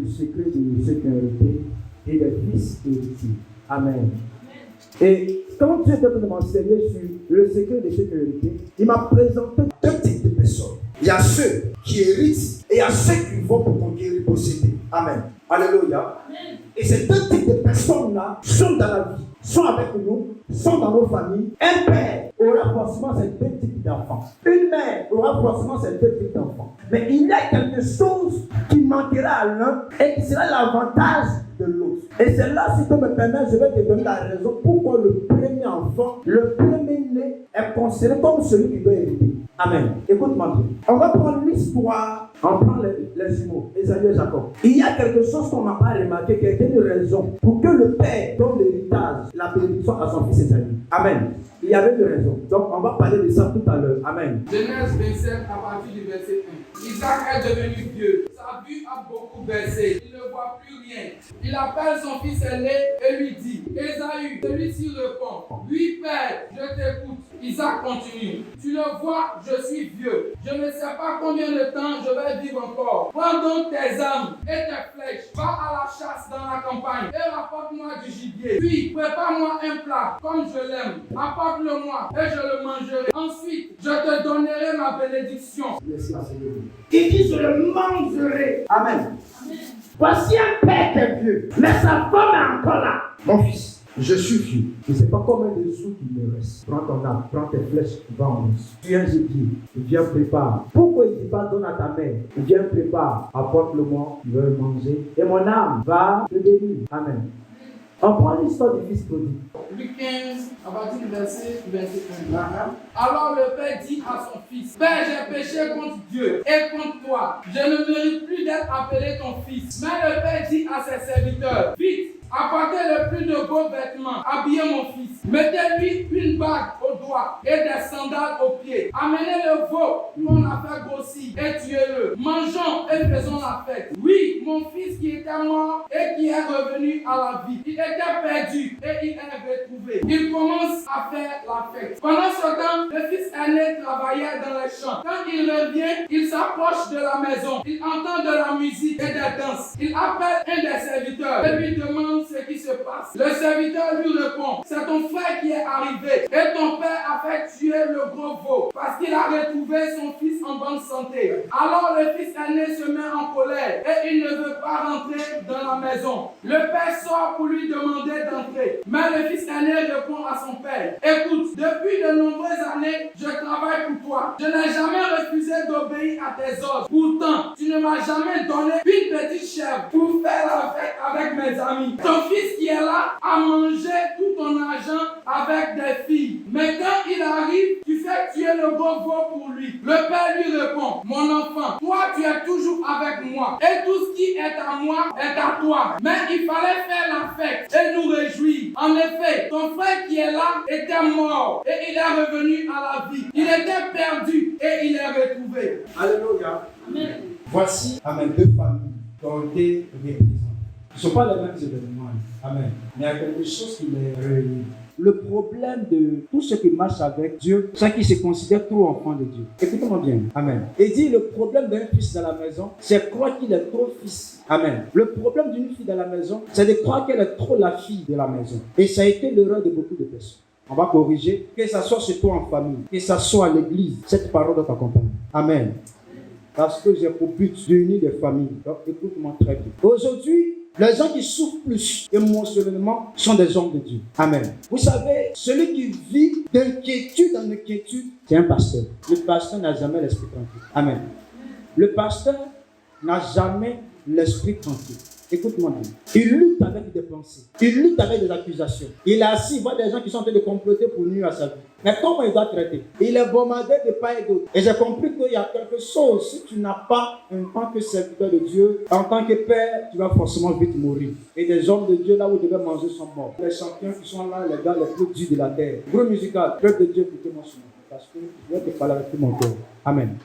du secret de ceux qui ont hérité et des fils héritiers. Amen. Et quand Dieu était venu m'enseigner sur le secret de ceux qui ont hérité, il m'a présenté deux types de personnes. Il y a ceux qui héritent et il y a ceux qui vont pour conquérir, posséder. Amen. Alléluia. Amen. Et ces deux types de personnes-là sont dans la vie, sont avec nous, sont dans nos familles. Un père aura forcément ces deux types d'enfants. Une mère aura forcément ces deux types d'enfants. Mais il y a quelque chose qui manquera à l'un et qui sera l'avantage de l'autre. Et c'est là, si tu me permets, je vais te donner la raison pourquoi le premier enfant, le premier né, est considéré comme celui qui doit hériter. Amen. Écoute-moi bien. On va prendre l'histoire, on prend les jumeaux, Esaü et Jacob. Il y a quelque chose qu'on n'a pas remarqué, qui a été une raison pour que le père donne l'héritage, la bénédiction à son fils Esaü. Amen. Il y avait une raison. Donc, on va parler de ça tout à l'heure. Amen. Genèse 27 à partir du verset 1. Isaac est devenu vieux. Sa vue a beaucoup baissé. Il ne voit plus rien. Il appelle son fils aîné et lui dit, Esaü, celui-ci répond, oui père, je t'écoute. Isaac continue, tu le vois, je suis vieux. Je ne sais pas combien de temps je vais vivre encore. Prends donc tes armes et tes flèches. Va à la chasse dans la campagne et rapporte-moi du gibier. Puis prépare-moi un plat comme je l'aime. Apporte-le-moi et je le mangerai. Ensuite, je te donnerai ma bénédiction. Il dit, je le mangerai. Amen. Voici un père qui est vieux, mais sa femme est encore là. Mon fils, je suis vieux. Je ne sais pas combien de sous il me reste. Prends ton arme, prends tes flèches, va en mousse. Tu es un gibier, viens prépare. Pourquoi il ne dit pas donne à ta mère? Viens prépare, apporte-le-moi, je vais le manger. Et mon âme va te bénir. Amen. On prend l'histoire du fils prodigue. Luc 15, à partir du verset 21. Alors le père dit à son fils, Père, j'ai péché contre Dieu et contre toi. Je ne mérite plus d'être appelé ton fils. Mais le père dit à ses serviteurs, vite, apportez le plus de beaux vêtements, habillez mon fils. Mettez-lui une bague au doigt et des sandales aux pieds. Amenez le veau qu'on a fait grossir et tuez-le. Mangeons et faisons la fête. Oui, mon fils qui était mort et qui est revenu à la vie. Il était perdu et il est retrouvé. Il commence à faire la fête. Pendant ce temps, le fils aîné travaillait dans les champs. Quand il revient, il s'approche de la maison. Il entend de la musique et des danses. Il appelle un des serviteurs et lui demande ce qui se passe. Le serviteur lui répond, c'est ton frère qui est arrivé et ton père a fait tuer le gros veau parce qu'il a retrouvé son fils en bonne santé. Alors le fils aîné se met en colère et il ne veut pas rentrer dans la maison. Le père sort pour lui demander d'entrer. Mais le fils aîné répond à son père, écoute, depuis de nombreuses années, je travaille pour toi. Je n'ai jamais refusé d'obéir à tes ordres. Pourtant, tu ne m'as jamais donné une petite chèvre pour faire la fête avec mes amis. Ton fils qui est là a mangé tout ton argent avec des filles. Mais quand il arrive, tu fais tuer le gros veau pour lui. Le père lui répond, mon enfant, toi tu es toujours avec moi et tout ce qui est à moi est à toi. Mais il fallait faire la fête et nous réjouir. En effet, ton frère qui est là était mort et il est revenu à la vie. Il était perdu et il est retrouvé. Alléluia. Amen. Voici, amen, deux familles qui ont été représentées. Ce ne sont pas les mêmes événements. Amen. Mais il y a quelque chose qui les réunit. Le problème de tous ceux qui marchent avec Dieu, c'est qu'ils se considèrent trop enfants de Dieu. Écoutez-moi bien. Amen. Il dit le problème d'un fils dans la maison, c'est croire qu'il est trop fils. Amen. Le problème d'une fille dans la maison, c'est de croire qu'elle est trop la fille de la maison. Et ça a été l'erreur de beaucoup de personnes. On va corriger, que ça soit chez toi en famille, que ça soit à l'église, cette parole doit t'accompagner. Amen. Parce que j'ai pour but d'unir des familles. Donc écoute-moi très bien. Aujourd'hui, les gens qui souffrent plus émotionnellement sont des hommes de Dieu. Amen. Vous savez, celui qui vit d'inquiétude en inquiétude, c'est un pasteur. Le pasteur n'a jamais l'esprit tranquille. Amen. Le pasteur n'a jamais l'esprit tranquille. Écoute-moi bien. Il lutte avec des pensées. Il lutte avec des accusations. Il est assis, il voit des gens qui sont en train de comploter pour nuire à sa vie. Mais comment il doit traiter? Il est bombardé de part et d'autre. Et j'ai compris qu'il y a quelque chose. Si tu n'as pas, en tant que serviteur de Dieu, en tant que père, tu vas forcément vite mourir. Et des hommes de Dieu, là où ils devaient manger, sont morts. Les champions qui sont là, les gars les plus durs de la terre. Groupe musical, peuple de Dieu, écoutez-moi ce matin. Parce que je vais te parler avec tout mon cœur. Amen.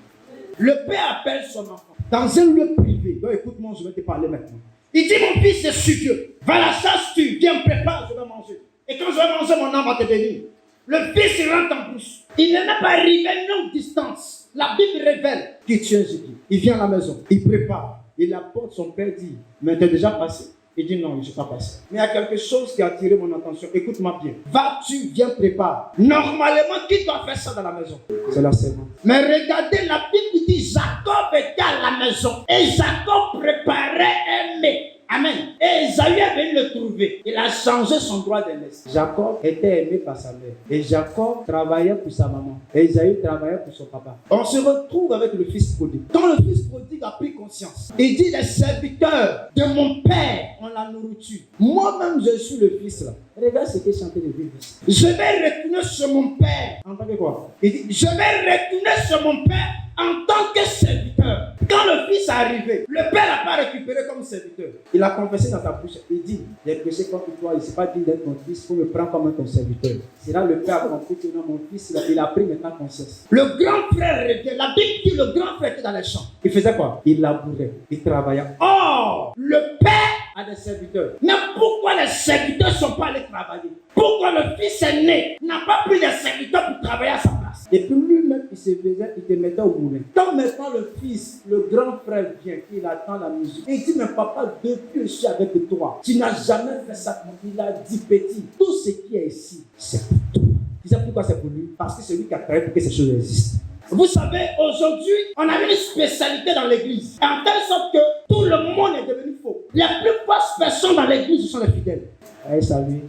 Le père appelle son enfant dans un lieu privé. Donc écoute-moi, je vais te parler maintenant. Il dit, mon fils, je suis Dieu. Va à la chasse, tu viens, prépare, je vais manger. Et quand je vais manger, mon âme va te bénir. Le fils rentre en bouche. Il n'est même pas arrivé à une longue distance. La Bible révèle qu'il tient Jésus. Il vient à la maison, il prépare. Il apporte, son père dit, mais t'es déjà passé? Il dit non, je ne suis pas passé. Mais il y a quelque chose qui a attiré mon attention. Écoute-moi bien. Va-tu, viens, prépare. Normalement, qui doit faire ça dans la maison? C'est la servante. Mais regardez, la Bible dit Jacob était à la maison. Et Jacob préparait un mets. Amen. Et Esaü est venu le trouver. Il a changé son droit d'aînesse. Jacob était aimé par sa mère. Et Jacob travaillait pour sa maman. Et Esaü travaillait pour son papa. On se retrouve avec le fils prodigue. Quand le fils prodigue a pris conscience, il dit les serviteurs de mon père ont la nourriture. Moi-même, je suis le fils là. Regarde ce que chantait le fils. Je vais retourner sur mon père. En tant que quoi? Il dit, je vais retourner sur mon père en tant que serviteur. Quand le fils est arrivé, le père n'a pas récupéré comme serviteur. Il a confessé dans sa bouche. Il dit, j'ai péché contre toi. Il ne s'est pas dit d'être ton fils. Il faut me prendre comme ton serviteur. C'est là le père a compris que non, mon fils, il a pris maintenant conscience. Le grand frère revient. La Bible dit le grand frère était dans les champs. Il faisait quoi? Il labourait. Il travaillait. Oh, le père a des serviteurs. Mais pourquoi les serviteurs ne sont pas allés travailler? Pourquoi le fils aîné n'a pas pris des serviteurs pour travailler à sa place? Et puis lui-même, il se faisait, il te mettait au moulin. Quand maintenant le fils, le grand frère vient, il attend la musique. Et il dit, mais papa, depuis que je suis avec toi, tu n'as jamais fait ça. Il a dit, petit, tout ce qui est ici, c'est pour toi. Tu sais pourquoi c'est pour lui? Parce que c'est lui qui a créé pour que ces choses existent. Vous savez, aujourd'hui, on a une spécialité dans l'église. En telle sorte que tout le monde est devenu faux. Les plus grosses personnes dans l'église, ce sont les fidèles. Allez, salut.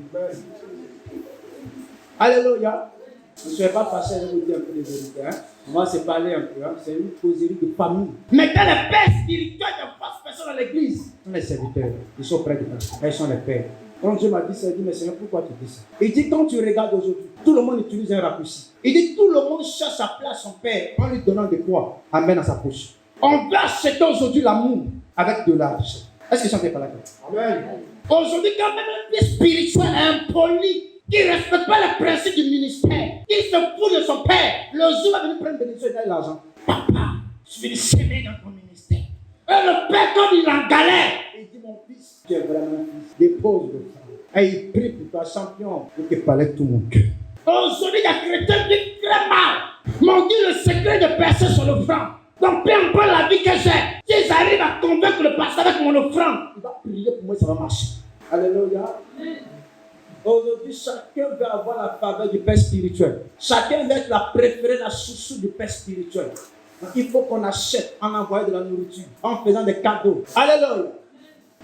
Alléluia. Ne soyez pas fâchés, je vais vous dire un peu les vérités. Hein? On va se parler un peu. Hein? C'est une causerie de famille. Mais quand les pères spirituels de grosses personnes dans l'église sont les serviteurs. Ils sont près de toi. Ils sont les pères. Quand Dieu m'a dit ça, il dit, mais Seigneur, pourquoi tu dis ça? Il dit, quand tu regardes aujourd'hui, tout le monde utilise un raccourci. Il dit, tout le monde cherche à plaire à son père en lui donnant de quoi? Amène à sa poche. On veut acheter aujourd'hui l'amour avec de l'argent. Est-ce que ça ne fait pas la tête? Amen. Aujourd'hui, quand même un fils spirituel est impoli, qui ne respecte pas les principes du ministère, qui se fout de son père, le jour va venir prendre bénédiction et donner l'argent. Papa, je vais s'aimer dans ton ministère. Et le père, quand il est en galère, il dit, mon fils, tu es vraiment un fils, dépose le sang. Et il prie pour toi, champion, pour que parlait tout mon cœur. Aujourd'hui, il y a chrétiens qui vivent très mal. M'ont dit le secret de percer sur l'offrande. Donc, peu importe la vie que j'ai, s'ils arrivent à convaincre le pasteur avec mon offrande, il va prier pour moi, ça va marcher. Alléluia. Aujourd'hui, chacun veut avoir la faveur du Père spirituel. Chacun veut être la préférée, la chouchou du Père spirituel. Donc, il faut qu'on achète en envoyant de la nourriture, en faisant des cadeaux. Alléluia.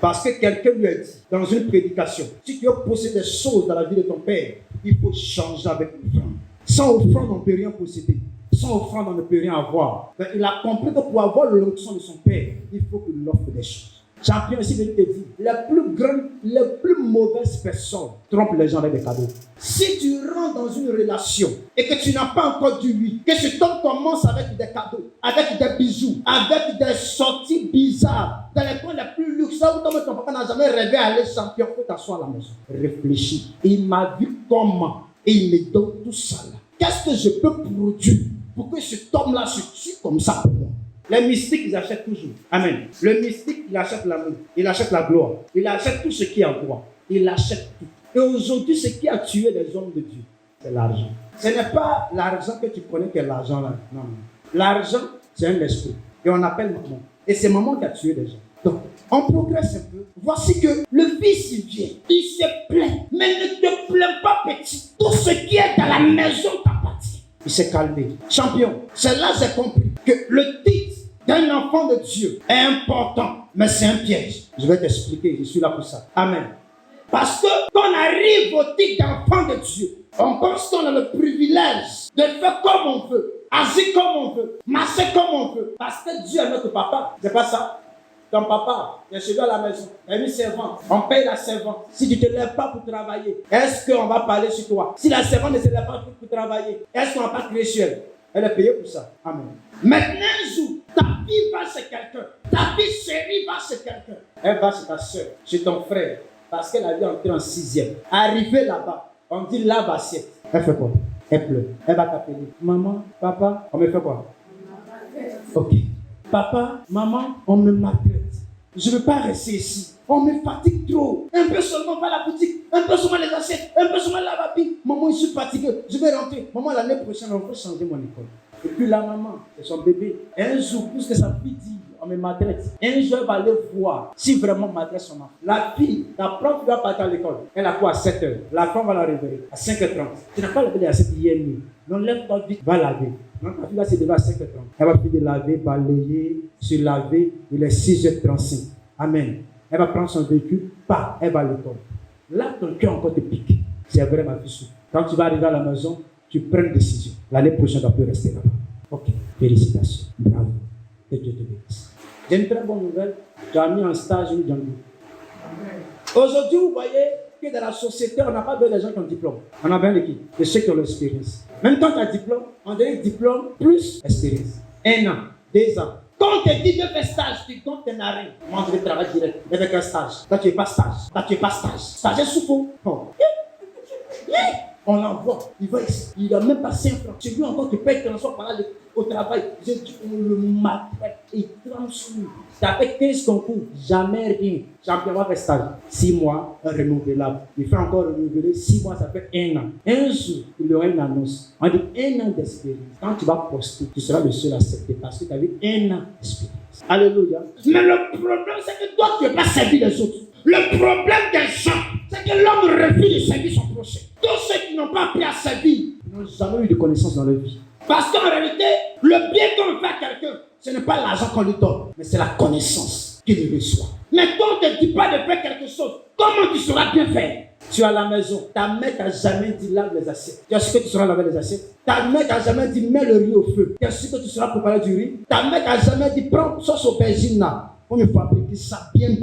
Parce que quelqu'un lui a dit dans une prédication, si tu veux posséder des choses dans la vie de ton Père, il faut changer avec l'offrande. Sans offrande, on ne peut rien posséder. Sans offrande, on ne peut rien avoir. Donc, il a compris que pour avoir l'onction de son Père, il faut qu'il offre des choses. Champion ici, je te dis, les plus grandes, les plus mauvaises personnes trompent les gens avec des cadeaux. Si tu rentres dans une relation et que tu n'as pas encore dit oui, que cet homme commence avec des cadeaux, avec des bijoux, avec des sorties bizarres, dans les coins les plus luxe, là où ton papa n'a jamais rêvé à aller champion, faut t'asseoir à la maison. Réfléchis. Il m'a vu comment et il me donne tout ça là. Qu'est-ce que je peux produire pour que cet homme-là se tue comme ça pour moi? Les mystiques, ils achètent toujours. Amen. Le mystique, il achète l'amour. Il achète la gloire. Il achète tout ce qui est en toi. Il achète tout. Et aujourd'hui, ce qui a tué les hommes de Dieu, c'est l'argent. Ce n'est pas l'argent que tu connais qui est l'argent là. Non, non. L'argent, c'est un esprit. Et on appelle maman. Et c'est maman qui a tué les gens. Donc, on progresse un peu. Voici que le fils, il vient. Il se plaint. Mais ne te plains pas, petit. Tout ce qui est dans la maison t'appartient. Il s'est calmé. Champion, c'est là que j'ai compris que le titre d'un enfant de Dieu est important, mais c'est un piège. Je vais t'expliquer, je suis là pour ça. Amen. Parce que quand on arrive au titre d'enfant de Dieu, on pense qu'on a le privilège de faire comme on veut, agir comme on veut, marcher comme on veut. Parce que Dieu est notre papa. C'est pas ça. Ton papa, il est chez lui à la maison, il y a une servante, on paye la servante. Si tu ne te lèves pas pour travailler, est-ce qu'on va parler sur toi? Si la servante ne se lève pas pour travailler, est-ce qu'on va pas crier sur elle? Elle est payée pour ça. Amen. Maintenant, un jour, ta fille va chez quelqu'un, ta fille chérie va chez quelqu'un. Elle va chez ta soeur, chez ton frère, parce qu'elle a dû entrer en 6e. Arrivée là-bas, on dit lave assiette. Elle fait quoi? Elle pleure. Elle va t'appeler. Maman, papa, on me fait quoi? Ok. Papa, maman, on me maltraite. Je ne veux pas rester ici. On me fatigue trop. Un peu seulement par la boutique, un peu seulement les assiettes, un peu seulement la babine. Maman, je suis fatigué. Je vais rentrer. Maman, l'année prochaine, on va changer mon école. Et puis la maman, c'est son bébé. Et un jour, plus que sa fille dit, on on me maltraite. Un jour, elle va aller voir si vraiment on maltraite son enfant. La fille, la prof va partir à l'école. Elle a quoi à 7 h. La femme va la réveiller à 5h30. Tu n'as pas levé à 7 h hier nuit. Non, lève-toi vite, va laver. Donc, la fille va se lever à 5h30. Elle va finir de laver, balayer, se laver. Il est 6h35. Amen. Elle va prendre son véhicule, elle va à l'école. Là, ton cœur encore te pique. C'est vrai, ma fille. Quand tu vas arriver à la maison, tu prends une décision. L'année prochaine, tu vas plus rester là-bas. Ok, félicitations. Bravo. Que Dieu te bénisse. J'ai une très bonne nouvelle. Tu as mis en stage une Django. Aujourd'hui, vous voyez que dans la société, on n'a pas besoin des gens qui ont un diplôme. On a besoin de qui? De ceux qui ont l'expérience. Même quand tu as un diplôme, on dirait diplôme plus expérience. 1 an, 2 ans. Quand on te dit de faire stage, tu comptes tes narines. Moi, je vais travailler direct avec un stage. Là, tu n'es pas stage. Là, tu n'es pas stage. Stage est sous oh. On l'envoie. Il va ici. Il n'a même pas 5 francs. C'est lui encore qui paye transport par là au travail. J'ai dit, on le maltraite. Il transforme. Tu as fait 15 concours. Jamais rien. Champion va faire stage. 6 mois, renouvelable. Il fait encore renouveler. 6 mois, ça fait 1 an. Un jour, il y aura une annonce. On dit 1 an d'expérience. Quand tu vas poster, tu seras le seul à accepter parce que tu as eu 1 an d'expérience. Alléluia. Mais le problème, c'est que toi, tu ne veux pas servir les autres. Le problème des gens, c'est que l'homme refuse de servir son prochain. Tous ceux qui n'ont pas appris à servir n'ont jamais eu de connaissance dans leur vie. Parce qu'en réalité, le bien qu'on fait à quelqu'un, ce n'est pas l'argent qu'on lui donne, mais c'est la connaissance qu'il reçoit. Mais quand on ne te dit pas de faire quelque chose, comment tu sauras bien faire? Tu es à la maison, ta mère t'a jamais dit lave les assiettes. Tu es sûr que tu sauras laver les assiettes? Ta mère t'a jamais dit mets le riz au feu. Tu es sûr que tu sauras préparer du riz? Ta mère t'a jamais dit prends sauce aubergine là. On me fabriquer ça bien.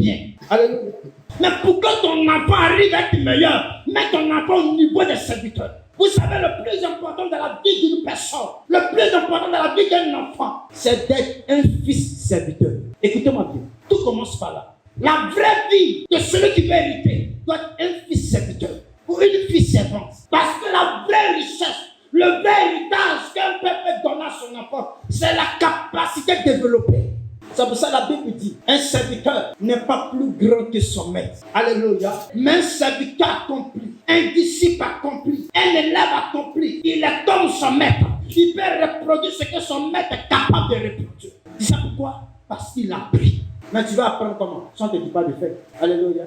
Alléluia. Mais pour que ton enfant arrive à être meilleur, mets ton enfant au niveau des serviteurs. Vous savez, le plus important dans la vie d'une personne, le plus important dans la vie d'un enfant, c'est d'être un fils serviteur. Écoutez-moi bien, tout commence par là. La vraie vie de celui qui veut hériter doit être un fils serviteur ou une fille servante. Parce que la vraie richesse, le vrai héritage qu'un père peut donner à son enfant, c'est la capacité de développer. C'est pour ça que la Bible dit, un serviteur n'est pas plus grand que son maître. Alléluia. Mais un serviteur accompli, un disciple accompli, un élève accompli, il est comme son maître. Il peut reproduire ce que son maître est capable de reproduire. Tu sais pourquoi? Parce qu'il a appris. Mais tu vas apprendre comment? Ça ne te dit pas de faire. Alléluia.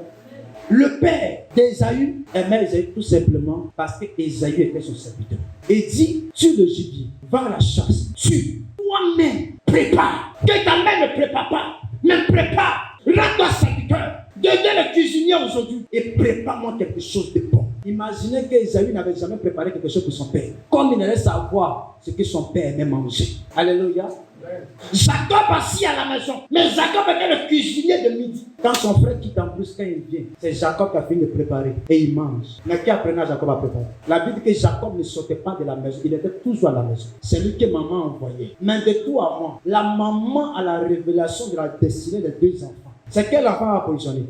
Le père d'Ésaü aimait Ésaü tout simplement parce que Ésaü était son serviteur. Il dit, tue le gibier, va à la chasse, tue. Toi-même, prépare. Que ta mère ne prépare pas, mais prépare. Rends-toi serviteur. Deviens le cuisinier aujourd'hui et prépare-moi quelque chose de bon. Imaginez qu'Ésaü n'avait jamais préparé quelque chose pour son père. Comme il allait savoir ce que son père aimait manger. Alléluia. Jacob assis à la maison. Mais Jacob était le cuisinier de midi. Quand son frère quitte en plus, quand il vient, c'est Jacob qui a fini de préparer. Et il mange. Mais qui apprenait à Jacob à préparer? La Bible dit que Jacob ne sortait pas de la maison. Il était toujours à la maison. C'est lui que maman envoyait. Mais de tout à moi, la maman a la révélation de la destinée des 2 enfants. C'est quel enfant a positionné?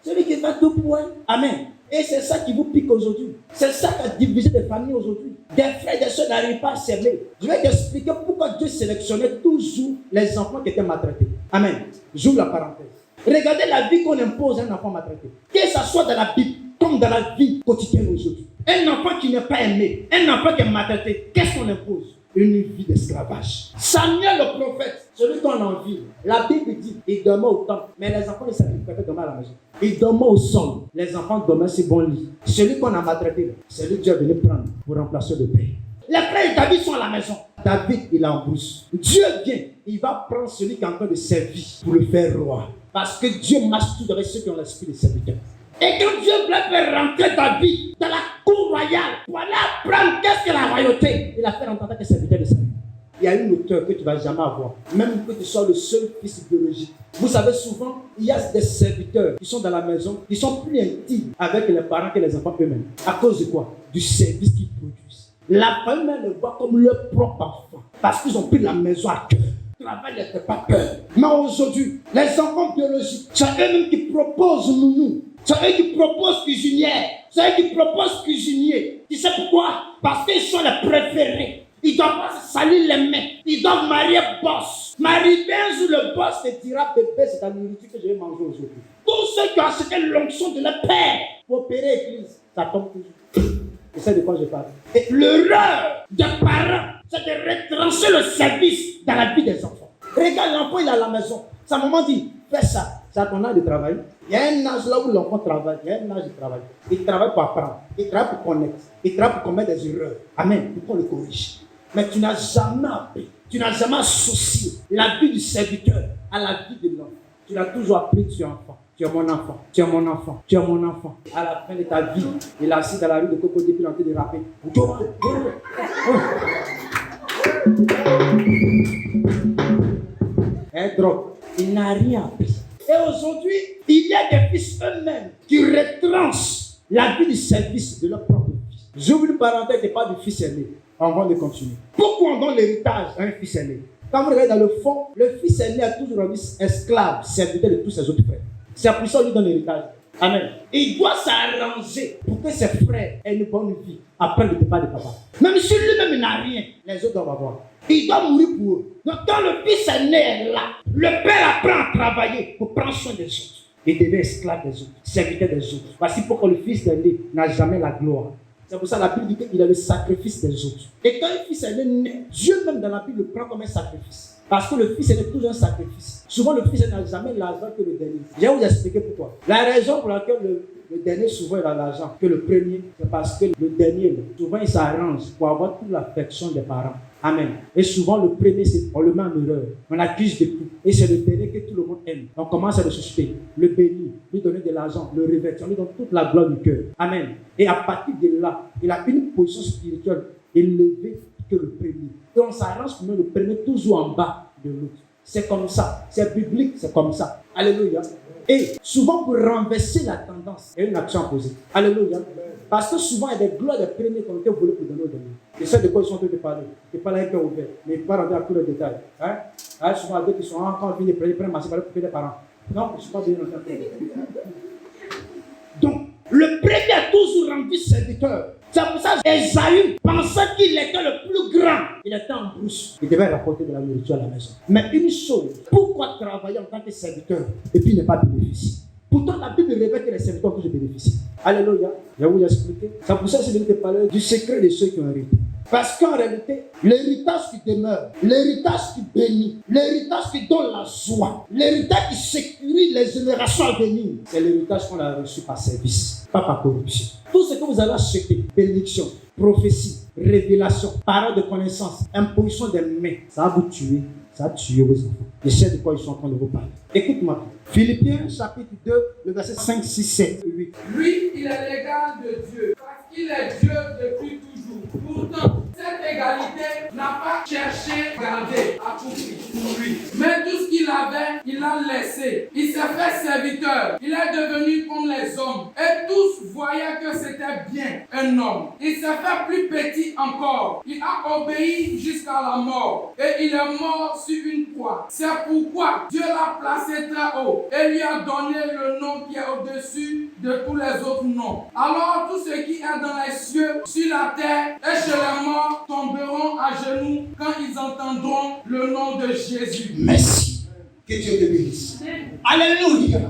Celui qui va tout point. Amen. Et c'est ça qui vous pique aujourd'hui. C'est ça qui a divisé des familles aujourd'hui. Des frères et des soeurs n'arrivent pas à s'aimer. Je vais t'expliquer pourquoi Dieu sélectionnait toujours les enfants qui étaient maltraités. Amen. J'ouvre la parenthèse. Regardez la vie qu'on impose à un enfant maltraité. Que ce soit dans la Bible comme dans la vie quotidienne aujourd'hui. Un enfant qui n'est pas aimé, un enfant qui est maltraité, qu'est-ce qu'on impose? Une vie d'esclavage. Samuel le prophète, celui qu'on envie, la Bible dit, il dormait au temple, mais les enfants ne savaient pas dormir à la maison. Il dormait au sol, les enfants dormaient sur bon lit. Celui qu'on a maltraité, c'est lui que Dieu est venu prendre pour remplacer le père. Les frères de David sont à la maison. David, il est en brousse. Dieu vient, il va prendre celui qui est en train de servir pour le faire roi. Parce que Dieu marche tout avec ceux qui ont l'esprit de serviteur. Et quand Dieu voulait faire rentrer David dans la cour royale pour aller apprendre qu'est-ce que la royauté, il a fait entendre que serviteur de sa vie. Il y a une hauteur que tu ne vas jamais avoir, même que tu sois le seul fils biologique. Vous savez, souvent, il y a des serviteurs qui sont dans la maison, qui sont plus intimes avec les parents que les enfants eux-mêmes. À cause de quoi? Du service qu'ils produisent. La famille le voit comme leur propre enfant, parce qu'ils ont pris la maison à cœur. Le travail ne fait pas peur. Mais aujourd'hui, les enfants biologiques, c'est eux-mêmes qui proposent nounou. C'est eux qui proposent cuisinière. C'est eux qui proposent cuisinier. Tu sais pourquoi? Parce qu'ils sont les préférés. Ils ne doivent pas se salir les mains. Ils doivent marier boss. Marie bien où le boss te dira, bébé, c'est ta nourriture que je vais manger aujourd'hui. Tous ceux qui ont acheté l'onction de leur père pour opérer l'église, ça tombe toujours. Tu sais de quoi je parle? Et l'erreur des parents, c'est de retrancher le service dans la vie des enfants. Regarde, l'enfant, il est à la maison. Sa maman dit, fais ça. C'est à ton âge de travail. Il y a un âge là où l'enfant travaille. Il y a un âge de travail. Il travaille pour apprendre. Il travaille pour connaître. Il travaille pour commettre des erreurs. Amen. Pour qu'on le corrige. Mais tu n'as jamais appris. Tu n'as jamais associé la vie du serviteur à la vie de l'enfant. Tu l'as toujours appris, tu es enfant. Tu es mon enfant, tu es mon enfant, tu es mon enfant. À la fin de ta vie, il est assis dans la rue de Coco depuis en train de rapper. Un drogue. Il n'a rien appris. Et aujourd'hui, il y a des fils eux-mêmes qui retranchent la vie du service de leur propre fils. J'ouvre une parenthèse et pas du fils aîné. Avant de continuer. Pourquoi on donne l'héritage à un fils aîné? Quand vous regardez dans le fond, le fils aîné a toujours rendu esclave, serviteur de tous ses autres frères. C'est pour ça qu'on lui donne l'héritage. Amen. Il doit s'arranger pour que ses frères aient une bonne vie après le départ de papa. Même si lui-même n'a rien, les autres doivent avoir. Il doit mourir pour eux. Donc quand le fils aîné est là, le père apprend à travailler pour prendre soin des autres. Il devient esclave des autres, serviteur des autres. Voici pourquoi le fils aîné n'a jamais la gloire. C'est pour ça que la Bible dit qu'il est le sacrifice des autres. Et quand un fils aîné naît, Dieu même dans la Bible le prend comme un sacrifice. Parce que le fils aîné est toujours un sacrifice. Souvent le fils aîné n'a jamais l'argent que le dernier. Je vais vous expliquer pourquoi. La raison pour laquelle le dernier souvent il a l'argent que le premier, c'est parce que le dernier, souvent il s'arrange pour avoir toute l'affection des parents. Amen. Et souvent le premier, on le met en erreur. On l'accuse de tout. Et c'est le dernier que tout le monde aime. On commence à le suspecter, le bénir, lui donner de l'argent, le revêtir, lui donner toute la gloire du cœur. Amen. Et à partir de là, il a une position spirituelle élevée que le premier. Et on s'arrange pour mettre le premier toujours en bas de l'autre. C'est comme ça. C'est biblique, c'est comme ça. Alléluia. Et souvent pour renverser la tendance, il y a une action à poser. Alléluia. Parce que souvent il y a des gloires des premiers qui ont été volés pour donner aux derniers. Et ça de quoi ils sont en train de parler. Je ne pas là un cœur ouvert. Mais il ne pas rentrer à tous les détails. Hein? Souvent d'autres qui sont encore venus prendre un marché pour couper des parents. Non, je ne suis pas bien entendu. Donc, le premier a toujours rendu serviteur. C'est pour ça qu'Ésaü pensait qu'il était le plus grand. Il était en brousse. Il devait rapporter de la nourriture à la maison. Mais une chose, pourquoi travailler en tant que serviteur et puis ne pas bénéficier? Pourtant, la Bible révèle que les serviteurs toujours bénéficient. Alléluia. Je vais vous expliquer. C'est pour ça que je vais te parler du secret de ceux qui ont hérité. Parce qu'en réalité, l'héritage qui demeure, l'héritage qui bénit, l'héritage qui donne la joie, l'héritage qui sécurise les générations à venir, c'est l'héritage qu'on a reçu par service, pas par corruption. Tout ce que vous allez acheter, bénédiction, prophétie, révélation, parole de connaissance, imposition des mains, ça va vous tuer, ça va tuer vos enfants. Je sais de quoi ils sont en train de vous parler. Écoute-moi. Philippiens chapitre 2, le verset 5, 6, 7, 8. Lui, il est l'égal de Dieu, parce qu'il est Dieu depuis toujours. Pourtant, cette égalité n'a pas cherché à garder à tout prix pour lui. Mais tout ce qu'il avait, il l'a laissé. Il s'est fait serviteur. Il est devenu comme les hommes. Et tous voyaient que c'était bien un homme. Il s'est fait plus petit encore. Il a obéi jusqu'à la mort. Et il est mort sur une croix. C'est pourquoi Dieu l'a placé très haut et lui a donné le nom qui est au-dessus de tous les autres noms. Alors tout ce qui est dans les cieux, sur la terre et chez les morts tomberont à genoux quand ils entendront le nom de Jésus. Merci. Que Dieu te bénisse. Alléluia.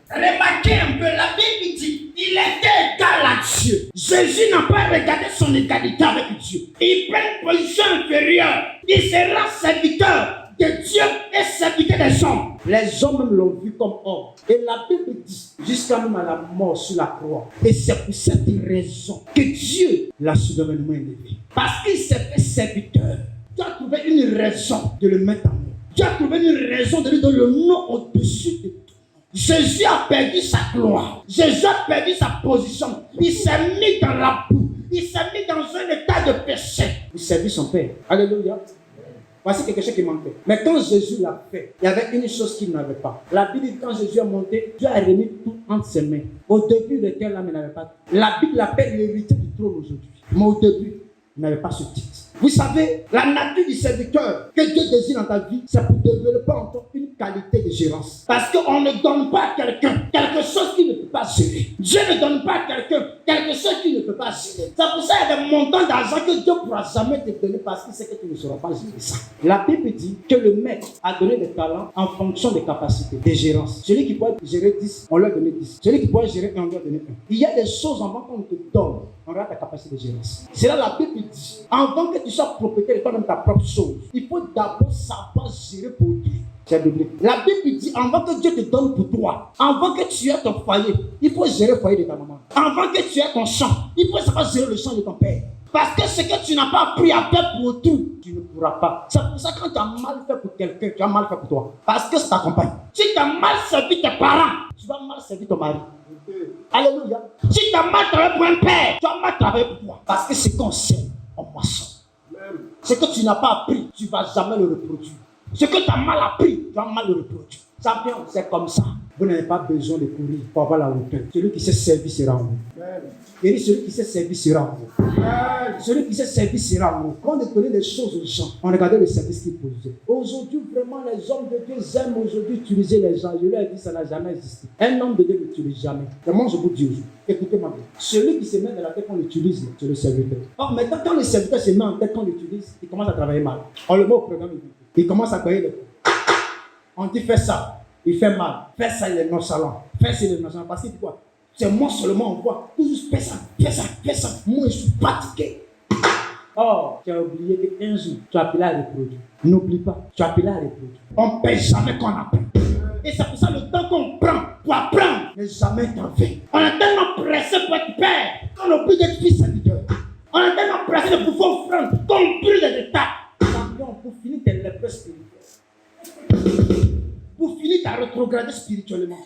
Remarquez un peu, la Bible dit, il était égal à Dieu. Jésus n'a pas regardé son égalité avec Dieu. Il prend une position inférieure. Il sera serviteur de Dieu et serviteur des hommes. Les hommes même l'ont vu comme homme. Et la Bible dit, jusqu'à même à la mort sur la croix. Et c'est pour cette raison que Dieu l'a souverainement élevé. Parce qu'il s'est fait serviteur. Dieu a trouvé une raison de le mettre en haut. Dieu a trouvé une raison de lui donner le nom au-dessus de tout. Jésus a perdu sa gloire. Jésus a perdu sa position. Il s'est mis dans la boue. Il s'est mis dans un état de péché. Il servit son Père. Alléluia. Voici quelque chose qui manquait. Mais quand Jésus l'a fait, il y avait une chose qu'il n'avait pas. La Bible dit que quand Jésus a monté, Dieu a remis tout entre ses mains. Au début de quel homme il n'avait pas. La Bible l'appelle l'héritier du trône aujourd'hui. Mais au début, il n'avait pas ce titre. Vous savez, la nature du serviteur que Dieu désire dans ta vie, c'est pour développer en toi une qualité de gérance. Parce qu'on ne donne pas à quelqu'un quelque chose qu'il ne peut pas gérer. Dieu ne donne pas à quelqu'un quelque chose que tu ne peux pas gérer. C'est pour ça qu'il y a des montants d'argent que Dieu ne pourra jamais te donner parce qu'il sait que tu ne sauras pas gérer ça. La Bible dit que le maître a donné des talents en fonction des capacités, des gérances. Celui qui peut gérer 10, on lui a donné 10. Celui qui peut gérer 1, on lui a donné 1. Il y a des choses avant qu'on te donne, on regarde ta capacité de gérance. C'est là la Bible dit, avant que tu sois propriétaire de toi-même ta propre chose, il faut d'abord savoir gérer pour Dieu. C'est biblique. La Bible dit, avant que Dieu te donne pour toi, avant que tu aies ton foyer, il faut gérer le foyer de ta maman. Avant que tu aies ton champ, il faut savoir gérer le champ de ton père. Parce que ce que tu n'as pas appris à faire pour autrui, tu ne pourras pas. C'est pour ça que quand tu as mal fait pour quelqu'un, tu as mal fait pour toi. Parce que c'est ta compagne. Si tu as mal servi tes parents, tu vas mal servir ton mari. Alléluia. Si tu as mal travaillé pour un père, tu as mal travaillé pour toi. Parce que ce qu'on sait, on moisson. Ce que tu n'as pas appris, tu ne vas jamais le reproduire. Ce que tu as mal appris, tu vas mal le reproduire. Ça vient, c'est comme ça. Vous n'avez pas besoin de courir pour avoir la hauteur. Celui qui s'est servi sera en vous. Il dit celui qui s'est servi sera en vous. Celui qui s'est servi sera en vous. Quand on donnait des choses aux gens, on regardait le service qu'ils posaient. Aujourd'hui, vraiment, les hommes de Dieu aiment aujourd'hui utiliser les gens. Je leur ai dit, ça n'a jamais existé. Un homme de Dieu n'utilise jamais. Comment je vous dis aujourd'hui? Écoutez-moi bien. Celui qui se met dans la tête qu'on l'utilise, c'est le serviteur. Or, maintenant, quand le serviteur se met en tête qu'on l'utilise, il commence à travailler mal. On le met au programme, il commence à payer les coups. On dit fais ça, il fait mal. Fais ça, il est nonchalant. Fais ça, il est nonchalant. Parce que quoi? C'est moi seulement on voit. Toujours fais ça, fais ça, fais ça. Moi, je suis fatigué. Or, tu as oublié qu'un jour, tu as appelé à reproduire. N'oublie pas, tu as appelé à reproduire. On ne paie jamais qu'on apprend. Et c'est pour ça le temps qu'on prend pour apprendre n'est jamais en vain. On est tellement pressé pour être père qu'on oublie d'être fils serviteur. On est tellement pressé de pouvoir offrande qu'on brûle des étapes. Pour finir tes lépreux spirituels. Pour finir ta rétrogradé spirituellement.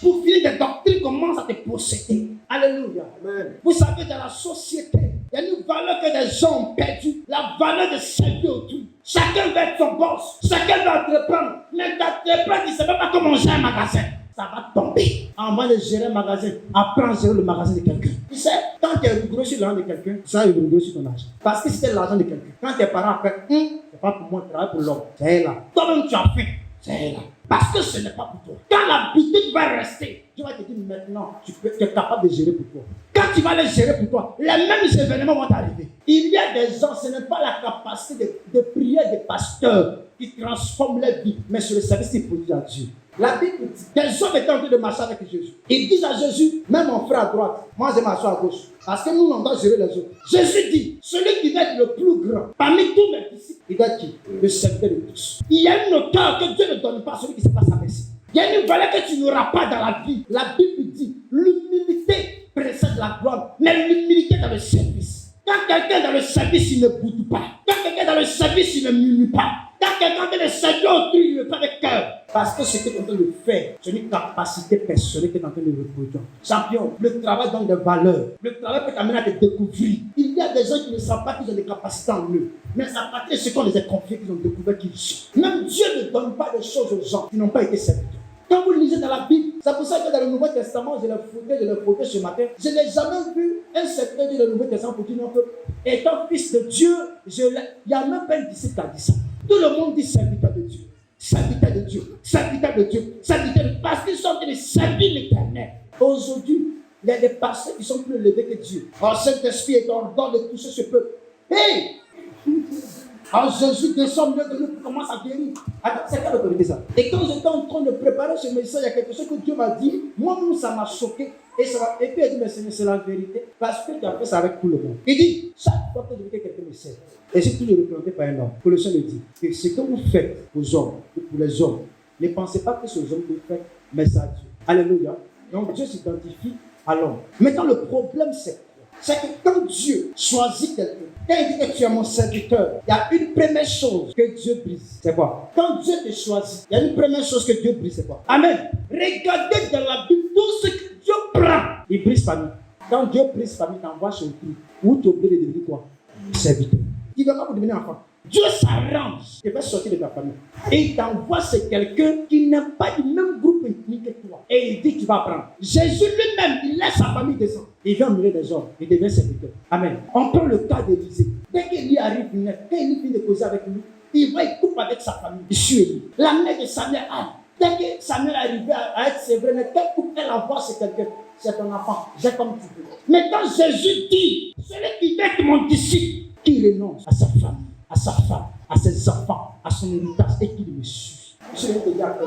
Pour finir des doctrines commencent à te posséder. Alléluia. Amen. Vous savez, dans la société, il y a une valeur que les gens ont perdue. La valeur de servir autrui. Chacun veut être son boss. Chacun veut entreprendre. Mais d'entreprendre, il ne sait même pas comment gérer un magasin. Ça va tomber. Avant de gérer un magasin, apprends à gérer le magasin de quelqu'un. Tu sais, quand tu es rigoureux sur l'argent de quelqu'un, ça est rigoureux sur ton argent. Parce que c'était l'argent de quelqu'un. Quand tes parents appellent, c'est pas pour moi, je travaille pour l'homme. C'est là. Toi-même, tu as faim. C'est là. Parce que ce n'est pas pour toi. Quand l'habitude va rester, tu vas te dire maintenant, tu es capable de gérer pour toi. Quand tu vas les gérer pour toi, les mêmes événements vont t'arriver. Il y a des gens, ce n'est pas la capacité de prière des pasteurs qui transforment leur vie, mais sur le service qu'ils produisent à Dieu. La Bible dit, des hommes étaient en train de marcher avec Jésus. Ils disent à Jésus, même mon frère à droite, moi je m'assois à gauche. Parce que nous, on doit gérer les autres. Jésus dit, celui qui va être le plus grand, parmi tous mes disciples, il doit être qui? Le serviteur de tous. Il y a une hauteur que Dieu ne donne pas à celui qui ne sait pas sa merci. Il y a une valeur que tu n'auras pas dans la vie. La Bible dit, l'humilité précède la gloire, mais l'humilité dans le service. Quand quelqu'un est dans le service, il ne boude pas. Quand quelqu'un est dans le service, il ne murmure pas. Quand quelqu'un est dans le service autrui, il ne le fait avec cœur. Parce que ce que tu es en train de faire, c'est une capacité personnelle que tu es en train de reproduire. Champion, le travail donne des valeurs. Le travail peut t'amener à te découvrir. Il y a des gens qui ne savent pas qu'ils ont des capacités en eux. Mais c'est à partir de ce qu'on les a confiés qu'ils ont découvert qu'ils sont. Même Dieu ne donne pas des choses aux gens qui n'ont pas été serviteurs. Quand vous lisez dans la Bible, c'est pour ça que dans le Nouveau Testament, je l'ai fouetté ce matin, je n'ai jamais vu un serviteur du Nouveau Testament pour dire non que, étant fils de Dieu, il y a même pas un disciple qui a dit ça. Tout le monde dit serviteur de Dieu. Serviteur de Dieu, serviteur de Dieu, serviteur de Dieu, parce qu'ils sont en train de servir l'Éternel. Aujourd'hui, il y a des pasteurs qui sont plus élevés que Dieu. Oh, Saint-Esprit est en dehors de toucher ce peuple. Hey! Alors Jésus descend mieux de nous, commence à guérir. Attends, c'est quelle autorité ça? Et quand j'étais en train de préparer ce message, il y a quelque chose que Dieu m'a dit. Moi-même, ça m'a choqué. Et puis il a dit, mais c'est la vérité. Parce que tu as fait ça avec tout le monde. Il dit, chaque fois que quelqu'un me sert, et si tu le représentais par un homme, que le Seigneur dit, que ce que vous faites aux hommes, ou pour les hommes, ne pensez pas que c'est aux hommes que vous faites, mais c'est à Dieu. Alléluia. Donc Dieu s'identifie à l'homme. Maintenant, le problème, c'est que quand Dieu choisit quelqu'un, quand il dit que tu es mon serviteur, il y a une première chose que Dieu brise. C'est quoi? Quand Dieu te choisit, il y a une première chose que Dieu brise. C'est quoi? Amen. Regardez dans la Bible tout ce que Dieu prend. Il brise famille. Quand Dieu brise famille, il t'envoie chez autrui. Où tu es obligé de devenir quoi? Serviteur. Il ne va pas vous devenir enfant. Dieu s'arrange. Il va sortir de ta famille. Et il t'envoie chez quelqu'un qui n'est pas du même groupe ethnique que toi. Et il dit que tu vas apprendre. Jésus lui-même, il laisse sa famille descendre. Il vient au milieu des hommes. Il devient serviteur. Amen. On prend le cas d'Élisée. Dès qu'il arrive, quand il finit de causer avec lui, il va, il coupe avec sa famille. Il suit lui. La mère de Samuel, Dès que Samuel est arrivé à être sévère, mais quel coup elle envoie, c'est quelqu'un. C'est ton enfant. J'ai comme tu veux. Mais quand Jésus dit, celui qui est mon disciple, qui renonce à sa famille, à sa femme, à ses enfants, à son héritage et qui me suit. Je vais te dire que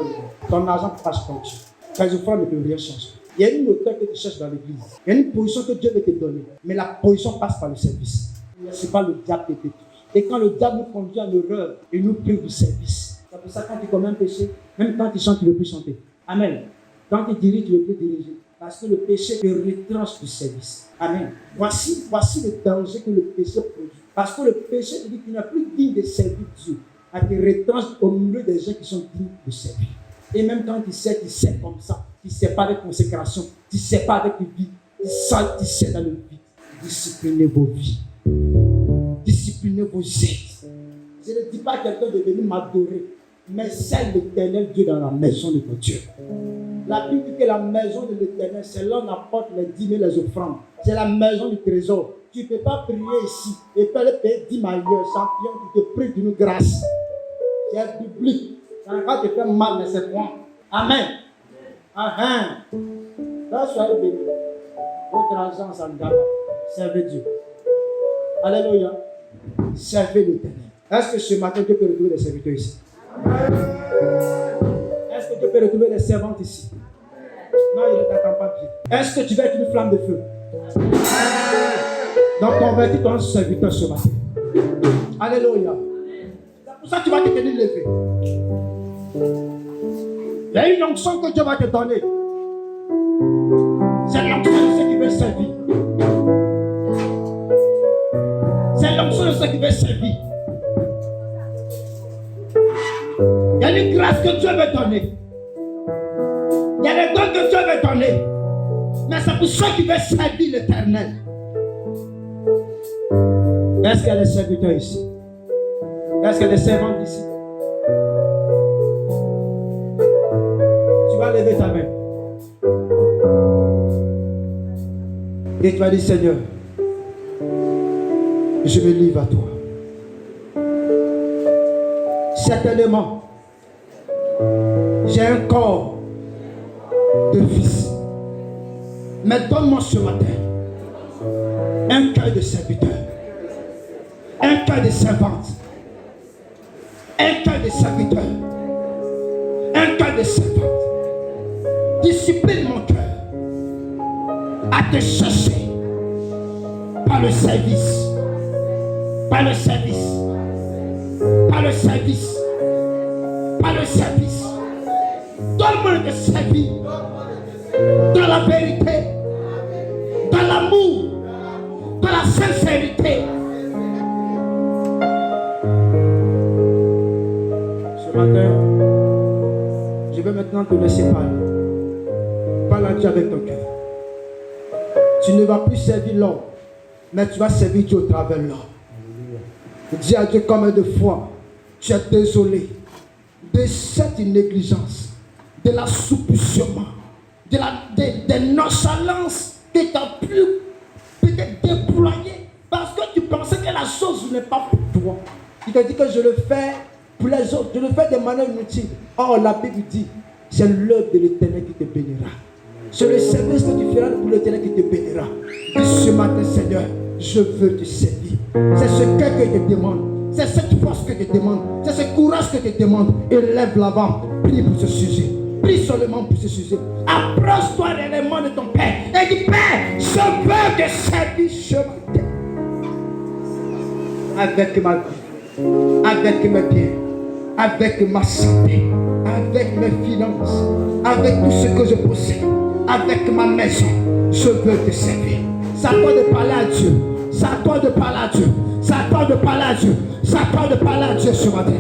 ton argent passe ton Dieu. Tes enfants ne peuvent rien changer. Il y a une hauteur que tu cherches dans l'église. Il y a une position que Dieu veut te donner. Mais la position passe par le service. Ce n'est pas le diable qui te détruit. Et quand le diable nous conduit en erreur, il nous prive du service. C'est pour ça que quand tu commets un péché, même quand tu chantes, tu ne veux plus chanter. Amen. Quand tu diriges, tu ne veux plus diriger. Parce que le péché te retranche du service. Amen. Voici le danger que le péché produit. Parce que le péché te dit qu'il n'est plus digne de servir Dieu. Elle te retranche au milieu des gens qui sont dignes de servir. Et même quand tu sais comme ça. Tu ne sais pas avec consécration. Tu ne sais pas avec vie. Tu sais dans le vide. Disciplinez vos vies. Disciplinez vos êtres. Je ne dis pas à quelqu'un de venir m'adorer. Mais c'est l'éternel Dieu dans la maison de ton Dieu. La Bible dit que la maison de l'éternel, c'est là où on apporte les dîmes et les offrandes. C'est la maison du trésor. Tu ne peux pas prier ici et faire le payer 10 ailleurs, champion qui te prie d'une grâce. C'est biblique. Ça ne va pas te faire mal, mais c'est point. Amen. Amen. Là, soyez bénis. Votre argent s'en garde. Servez Dieu. Alléluia. Servez l'éternel. Est-ce que ce matin, Dieu peut retrouver des serviteurs ici? Est-ce que Dieu peut retrouver des servantes ici? Non, il ne t'attend pas bien. Est-ce que tu veux être une flamme de feu? Donc, convertis-toi en serviteur ce matin. Alléluia. C'est pour ça que tu vas te tenir levé. Il y a une onction que Dieu va te donner. C'est l'onction de ceux qui veulent servir. C'est l'onction de ceux qui veulent servir. Il y a une grâce que Dieu veut donner. Il y a des dons que Dieu veut donner. Mais c'est pour ceux qui veulent servir l'éternel. Est-ce qu'il y a des serviteurs ici? Est-ce qu'il y a des servantes ici? Tu vas lever ta main. Et tu vas dire, Seigneur, je me livre à toi. Certainement, j'ai un corps de fils. Mais donne-moi ce matin un cœur de serviteur, un cœur de servante, un cœur de serviteur, un cœur de servante. Discipline mon cœur à te chercher par le service, par le service, par le service, par le service. Donne-moi de servir dans la vérité, dans l'amour, dans la sincérité. Ce matin, je vais maintenant te laisser parler. Parle à Dieu avec ton cœur. Tu ne vas plus servir l'homme, mais tu vas servir Dieu au travers de l'homme. Dis à Dieu combien de fois tu es désolé de cette négligence, de l'assouplissement, de nonchalance que tu as pu peut-être déployer parce que tu pensais que la chose n'est pas pour toi. Tu te dis que je le fais pour les autres, je le fais de manière inutile. Or, la Bible dit, c'est l'œuvre de l'Éternel qui te bénira. C'est le service que tu feras pour l'Éternel qui te bénira. Et ce matin, Seigneur, je veux te servir. C'est ce cœur que je te demande. C'est cette force que je te demande. C'est ce courage que je te demande. Et lève l'avant. Prie pour ce sujet. Prie seulement pour ce sujet. Approche-toi réellement de ton Père. Et dis, Père, je veux te servir ce matin. Avec ma vie. Avec mes biens. Avec ma santé. Avec mes finances. Avec tout ce que je possède. Avec ma maison. Je veux te servir. C'est à toi de parler à Dieu. C'est à toi de parler à Dieu. C'est à toi de parler à Dieu. C'est à toi de parler à Dieu ce matin.